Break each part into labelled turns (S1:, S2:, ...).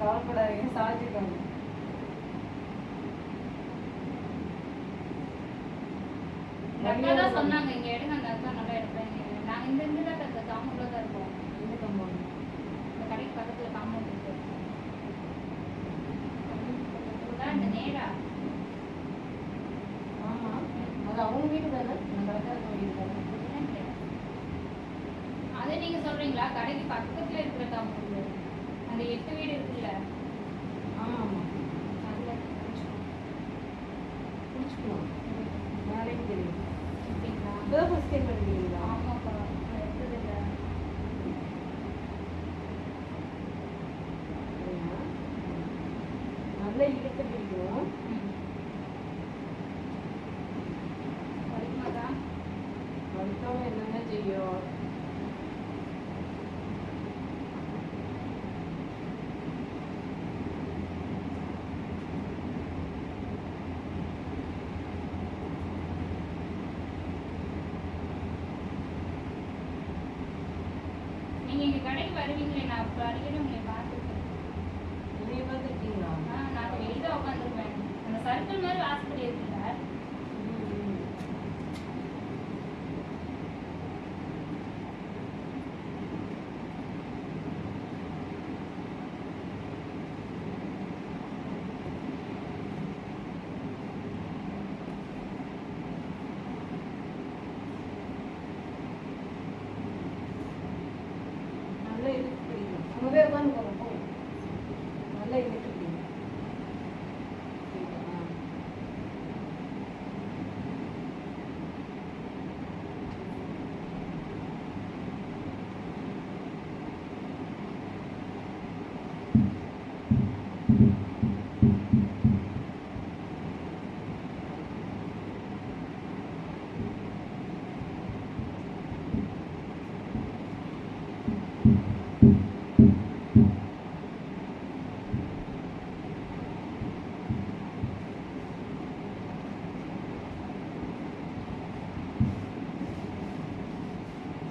S1: கவலைப்படாதீங்க, சாதிச்சுக்கோங்க.
S2: சொன்னாங்க இங்க எடுங்க, அந்த அக்கா நல்லா எடுப்பேன். நாங்க இந்த இந்த காம்பவுண்ட்ல தான் இருக்கோம்.
S1: இந்த காம்பவுண்ட்
S2: இந்த கடைக்கு பக்கத்துல காம்பவுண்ட் இருக்கு. இந்த நேரா
S1: ஆமா, அது அவங்க வீடு தானே, நான் கரெக்டாக இருக்க வீடு தானே.
S2: அதே நீங்க சொல்றீங்களா? கடைக்கு பக்கத்துல இருக்கிற காம்பவுண்ட் அந்த 8 வீடு இருக்குல்ல.
S1: ஆமா ஆமா,
S2: அதுல
S1: பிடிச்சிக்குவோம். நாளைக்கு தெரியும்.
S2: அப்படிங்களா?
S1: இப்போதான் ஃபர்ஸ்ட் டைம் எடுக்கிறீங்களா?
S2: ஆமாப்பா, எடுத்தது இல்லை.
S1: நல்லா இழுத்து பிடிக்கும்.
S2: வலிக்குமாதான்?
S1: வலிக்காம என்னங்க செய்யும்?
S2: நீங்க எங்க கடைக்கு வருவீங்களே, நான் அப்ப அடிக்கடி உங்களை பார்த்துருக்கேன்.
S1: நீங்க பார்த்துருக்கீங்களா?
S2: நான் வெளியே தான் உட்காந்துருப்பேன். அந்த சர்க்கிள் மாதிரி வாசப்படி இருக்குல்ல.
S1: நல்லா இழுத்து பிடிக்கும். அங்கே உட்காந்து போகிறோம். நல்லா இழுத்து பிடிக்கும்.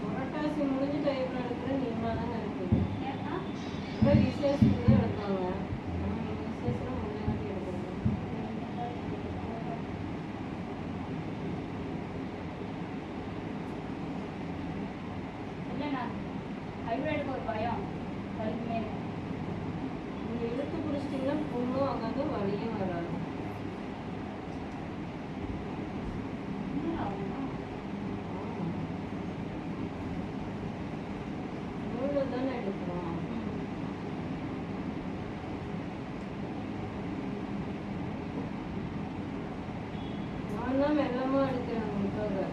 S1: புரட்டாசி முடிஞ்ச டைம்ல எடுக்கிற நீங்களா தானே எடுப்பீங்க. இப்போ விசேஷத்துக்கு தான் எடுப்பாங்க. விசேஷம் முன்னாடி எடுக்கிறாங்க.
S2: இல்லை, நான் ஹைப்ரிடுக்கு ஒரு பயம் வலிக்குமே.
S1: நீங்க இழுத்து பிடிச்சிட்டிங்கன்னா புண்ணும் ஆகாது, வலியும் வராது. நூல்ல தானே எடுக்கிறோம். நான் தான் மெல்லமா எடுக்கிறேன் உங்களுக்காக.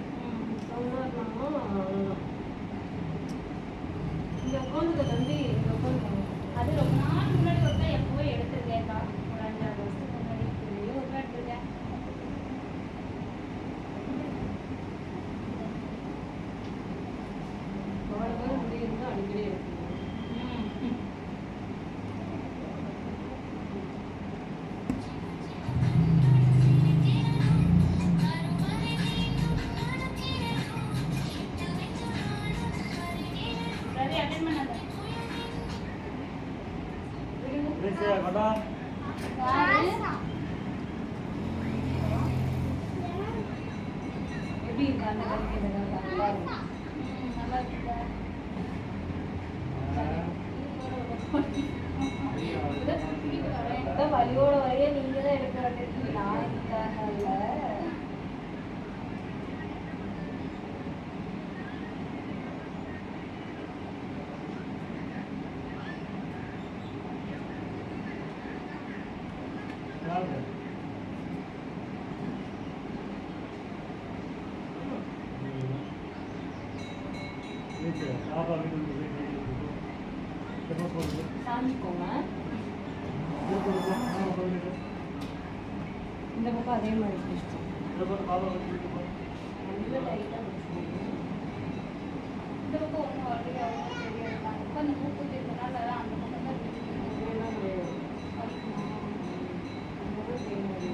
S1: சொன்னா அவ்வளோதான். இங்க உட்காந்துக்க தம்பி, இங்க உட்காந்துக்க.
S2: அது ரொம்ப நாள் முன்னாடி ஒருக்கா எப்போ எடுத்திருக்கேன்க்கா. ஒரு 5-6 வருஷத்துக்கு முன்னாடி பெரிய ஒருக்கா எடுத்திருக்கேன்.
S1: அவ்வளோ முடியுதுன்னா அடிக்கடி எடுக்கணும்.
S2: ரவி அட்டென்ட் பண்ணாத.
S1: எப்படி இருக்கு அந்த கடைக்கு இந்த கடைக்கு?
S2: நல்லா இருக்குதா?
S1: அதான் வலியோட வரைய நீங்க தான் எடுக்க வேண்டியது, நான் இதுக்காக இல்லை. சாமிக்கோங்க. இந்த பக்கம் அதே மாதிரி பிடிச்சிட்டோம். நல்லா டைட்டாக பிடிச்சிக்கோங்க.
S2: இந்த பக்கம் ஒன்றும் வரலையே, அவ்வளோ தெரியாது. நான் உட்காந்து மூக்கு தெரிஞ்சனால அந்த பக்கம் தான்
S1: இதெல்லாம் கிடையாது. ரொம்ப தெரியாது.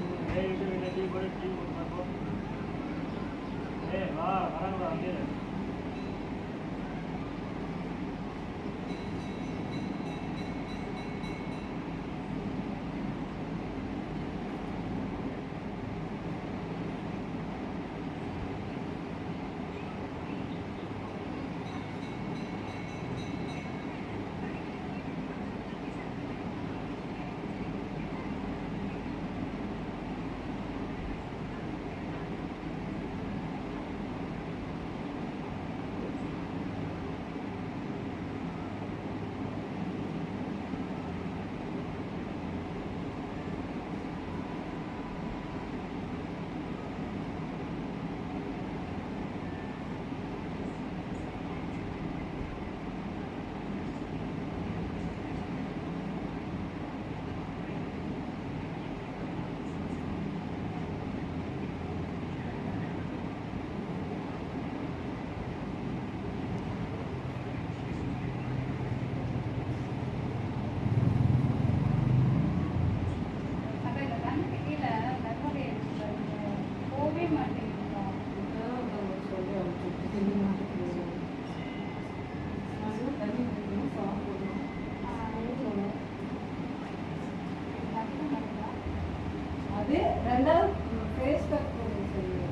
S1: இது ரெண்டாவது ஃபேஸ் பேக் போடுங்க சொல்லுங்க.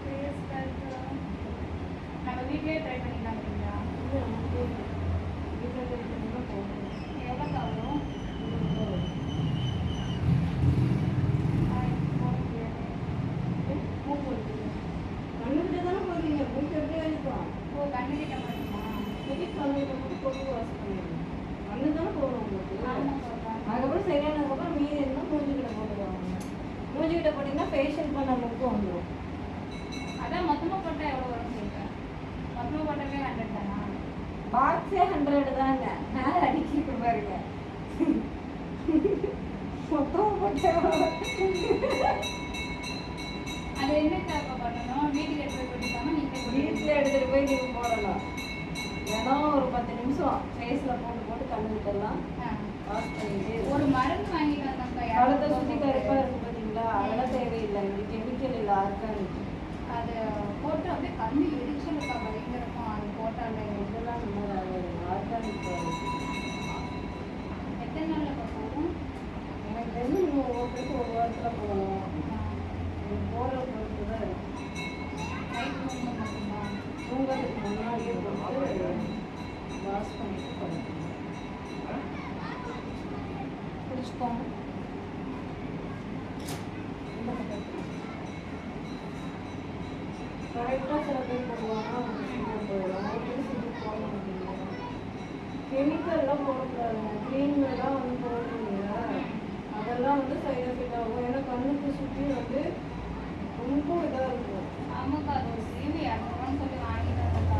S2: ஃபேஸ் பேக் நம்ம வீட்லயே ட்ரை பண்ணிக்கலாம்ங்களா?
S1: இது நமக்கு வீட்டில் ட்ரை பண்ணி தான் போடணும்.
S2: எவ்வளோ வரும்?
S1: கண்ணுக்கிட்ட தானே போடுறீங்க, மூக்கு எப்படி வலிக்கும்?
S2: ஓ கண்ணுக்கிட்ட மட்டுமா?
S1: கண்ணுக்கிட்ட மட்டும் போட்டு வாஷ் பண்ணிடுங்க. கண்ணு தானே போடணும் உங்களுக்கு.
S2: ஆமாம் சொல்கிறேன்.
S1: அதுக்கப்புறம் சரியானதுக்கப்புறம் மீதி இருந்தால் மூஞ்சிக்கிட்ட போட்டுருவாங்க. மூஞ்சிக்கிட்ட போட்டிங்கன்னா ஃபேஷியல் பண்ண லுக்கு வந்துடும்.
S2: அதான் மொத்தமாக போட்டால் எவ்வளோ வரும் கேட்குறேன். மொத்தமாக போட்டாலே 100 தானா?
S1: பாக்ஸே 100 தாங்க. மேலே அடிக்கிட்டு பாருங்க. மொத்தமாக போட்டேன்.
S2: அது என்ன தேவை பண்ணணும்? வீட்டுக்கு எடுத்து போய் போட்டுக்காம நீங்களே
S1: வீட்டில் எடுத்துகிட்டு போய் நீங்கள் போடலாம். தினம் ஒரு 10 நிமிஷம் ஃபேஸில் போட்டு கண்ணுக்கிட்டலாம் வாஷ் பண்ணிட்டு
S2: ஒரு மருந்து வாங்கிட்டு வந்தாங்க.
S1: கழுத்தை சுற்றி கருப்பாக இருக்குது பார்த்தீங்களா? அதெல்லாம் தேவையில்லை. இது கெமிக்கல் இல்லை, ஆர்கானிக்.
S2: அது போட்டு அப்படியே கண்ணு எரிச்சலுக்கா பயங்கரமா. அது போட்டாலே
S1: இதெல்லாம் இந்த மாதிரி ஆகாது. ஆர்கானிக்
S2: எத்தனை நாளில் போகும்?
S1: எனக்கு தெரிஞ்சு நீங்கள் ஒவ்வொருத்தருக்கும் ஒரு வாரத்தில் போகணும். போகிற பொறுத்து தான் இருக்கும்.
S2: நைட் தூங்கணும் மட்டும்தான்.
S1: தூங்குறதுக்கு முன்னாடியே போட்டு வாஷ் பண்ணிட்டு படுக்கணும். பிடிச்சிக்கோங்க. கரெக்டாக சில பேர் போடுவாங்க, அவங்க சீக்கிரம் போயிடும். அவங்களுக்கு சீக்கிரம் போட மாட்டீங்க. கெமிக்கல்லாம் போடக்கூடாதுங்க. க்ரீம்லாம் வந்து போடுறீங்க, அதெல்லாம் வந்து சைட் எஃபெக்ட் ஆகும். ஏன்னா கண்ணுக்கு சுற்றி வந்து ரொம்ப இதாக இருக்கும்.
S2: ஆமாக்கா, அது ஒரு சீவி 200 சொல்லி வாங்கிட்டு வந்தக்கா.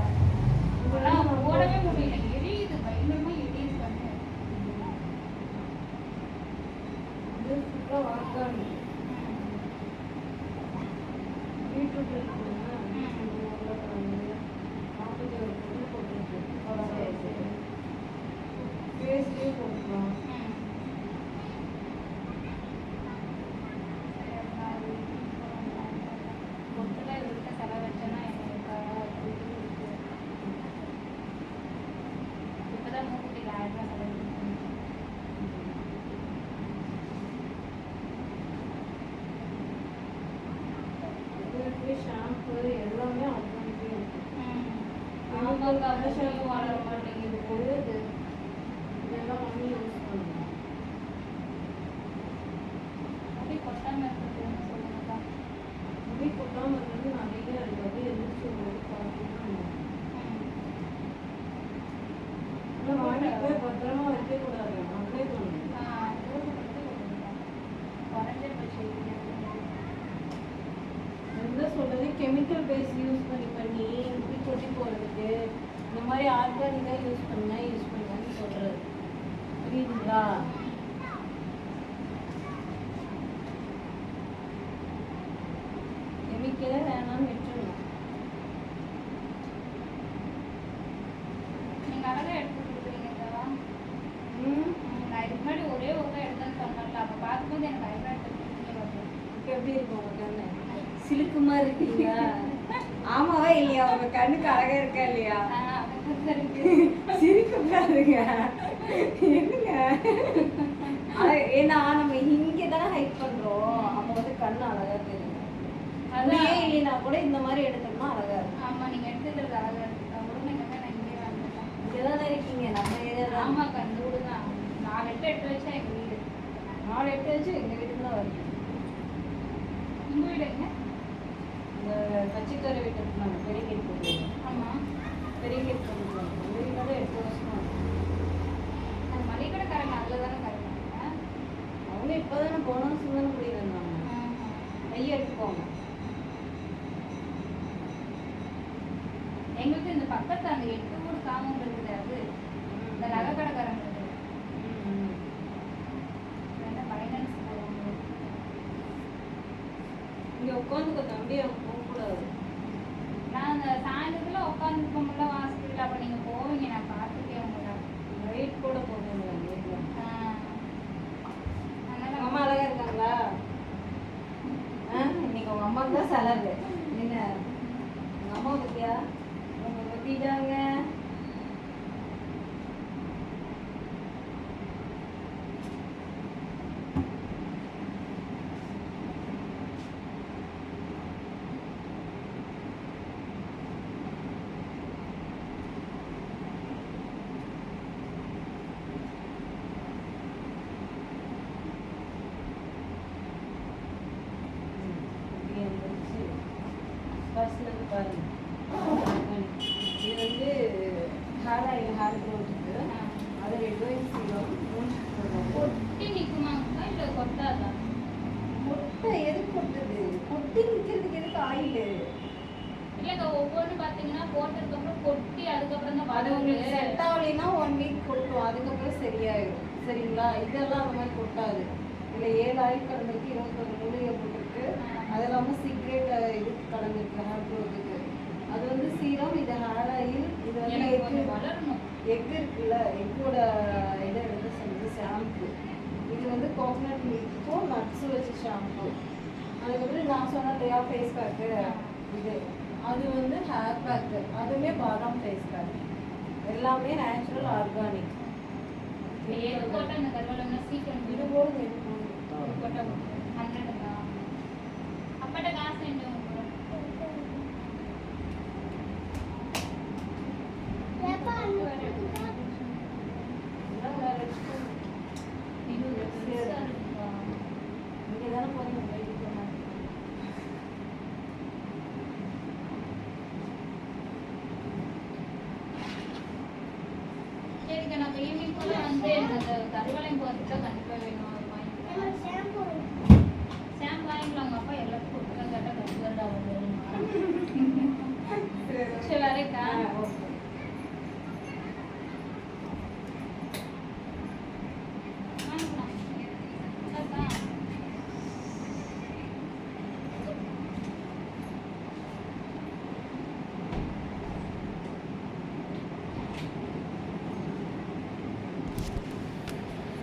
S2: ஆனால் போடவே முடியல. எரியுது, பயங்கரமா எரியுது கண்ணு.
S1: இது ஃபுல்லாக ஆர்கானிக். பீட்ரூட் இருக்குங்க, உருளைக்கிழங்கு, 41 பொருள் போட்டுருக்கு. ஃபேஸ்லேயும் போட்டுக்கலாம். ஷாம்பு எல்லாமே ஆர்கானிக்கே இருக்கு. ஷாம்பு வளர மாட்டேங்குது. இதெல்லாம் வாங்கி யூஸ் பண்ணுவோம்.
S2: முடி கொட்டாம இருக்குதுன்னு சொல்லுங்கக்கா.
S1: முடி கொட்டாமல் இருக்கிறது நிறைய இருக்குது. அப்படியே எந்திரிச்சு ஒரு பார்த்துட்டு ஆனால் வாங்கி போய் பத்திரமா வைக்கக்கூடாது. அப்படியே தோணும். என்ன சொல்றது, கெமிக்கல் பேஸ் யூஸ் பண்ணி முடி கொட்டி போகிறதுக்கு இந்த மாதிரி ஆர்கானிக்காக யூஸ் பண்ணுங்கன்னு சொல்கிறது. புரியுதுங்களா? கெமிக்கலே வேணாம்னு விட்டுருணும்.
S2: நீங்க அழகா எடுத்து கொடுக்குறீங்க தேவா. நான் இதுக்கு முன்னாடி ஒரே ஒரு தான் எடுத்தேன்னு சொன்னேன்ல, அப்போ பார்க்கும்போது எனக்கு ஐப்ராய்ட் எடுத்துருக்கீங்க பார்ப்பேன்.
S1: இப்போ எப்படி இருக்கும் உங்கள் கண்ணு? சிலுக்கு மாதிரி இருக்கீங்களா? ஆமாவா இல்லையா? உங்க கண்ணுக்கு அழகா இருக்கா இல்லையா? சிரிக்கூடாதுங்க. என்னங்க? ஏன்னா நம்ம இங்கே தானே ஹைட் பண்றோம். அப்போ வந்து கண்ணு அழகா தெரியும். அதையே இல்லைன்னா கூட இந்த மாதிரி எடுத்தோம்னா அழகா இருக்கும்.
S2: ஆமா, நீங்க எடுத்துக்கிறது அழகா இருக்கு. உடனே நான் இங்கே வந்துட்டேன்.
S1: இங்கே தானே இருக்கீங்க, நம்ம ஏரியா தான்.
S2: ஆமா, கண்ணூடு தான். 4 எட்டு எடுத்து வச்சா எங்க வீடு.
S1: 4 எட்டு வச்சு எங்கள் வீட்டுக்கு தான் வருது.
S2: உங்க வீடு எங்க?
S1: இந்த கட்சிக்கார வீட்டுக்கு நாங்கள் பெரிய கேட் போட்டுருவோம்.
S2: ஆமா,
S1: பெரிய கேட் போட்டுருவோம். அந்த வீட்டில் தான் 8 வருஷமா
S2: அந்த மளிகை கடைக்காரங்க அதில் தானே கரைக்கிறாங்க.
S1: அவங்க இப்போ தானே போனோம், சுந்தரம் முடியல இருந்தாங்க. கையை எடுத்துக்கோங்க.
S2: எங்களுக்கு இந்த பக்கத்து அந்த 8 ஊர் காமம் இருக்குது, அது இந்த நகை கடைக்காரங்க பைனான்ஸ் போவாங்க.
S1: இங்கே உட்காந்துக்க தம்பி, அவங்க போகக்கூடாது.
S2: நான் அந்த சாயந்தரத்துல உட்காந்துருப்போம்ல வாசல், அப்போ நீங்க போவீங்க, நான் பார்த்துருக்கேன் உங்களை.
S1: வெயிட் கூட போகணும்.
S2: அதனால
S1: அம்மா அழகா இருக்காங்களா? இன்னைக்கு உங்க அம்மாவுக்கு தான் செலவு. என்ன உங்க அம்மா பத்தியா? அவங்க பத்திட்டாங்க. பாருங்க இது வந்து ஹேர் ஆயில் ஹேர் க்ரோத்துக்கு அது ரெட் ஒயின் சீரம்
S2: கொட்டி நிக்குமாங்கக்கா இல்ல கொட்டாதா?
S1: முட்டை எது கொட்டுது? கொட்டி நிற்கிறதுக்கு எதுக்கு ஆயில்?
S2: இல்லக்கா ஒவ்வொன்று பார்த்தீங்கன்னா போட்டதுக்கு அப்புறம் கொட்டி அதுக்கப்புறம் தான்
S1: அது
S2: வரும்.
S1: உங்களுக்கு செட் ஆகலைன்னா 1 வீக் கொட்டும், அதுக்கப்புறம் சரியாயிடும். சரிங்களா? இதெல்லாம் அந்த மாதிரி கொட்டாது. இல்லை 7 ஆயில் கலந்துருக்கு, 21 மூலிகை போட்டுருக்கு, அது இல்லாமல் சீக்ரெட் இது கலந்துருக்கு ஹேர் க்ரோத்துக்கு. அது வந்து சீரம், இது ஹேர் ஆயில், இது வந்து
S2: எனக்கு
S1: எக்கு
S2: கொஞ்சம் வளரணும்.
S1: எக் இருக்குல்ல, எக்கோட இதை எடுத்து செஞ்சு ஷாம்பு. இது வந்து கோகனட் மில்க்கும் நட்ஸும் வச்சு ஷாம்பு. அதுக்கப்புறம் நான் சொன்ன இல்லையா ஃபேஸ் பேக்கு, இது அது வந்து ஹேர் பேக்கு, அதுவுமே பாதாம் ஃபேஸ் பேக். எல்லாமே நேச்சுரல் ஆர்கானிக்.
S2: எது போட்டால் இந்த கருவலம்னா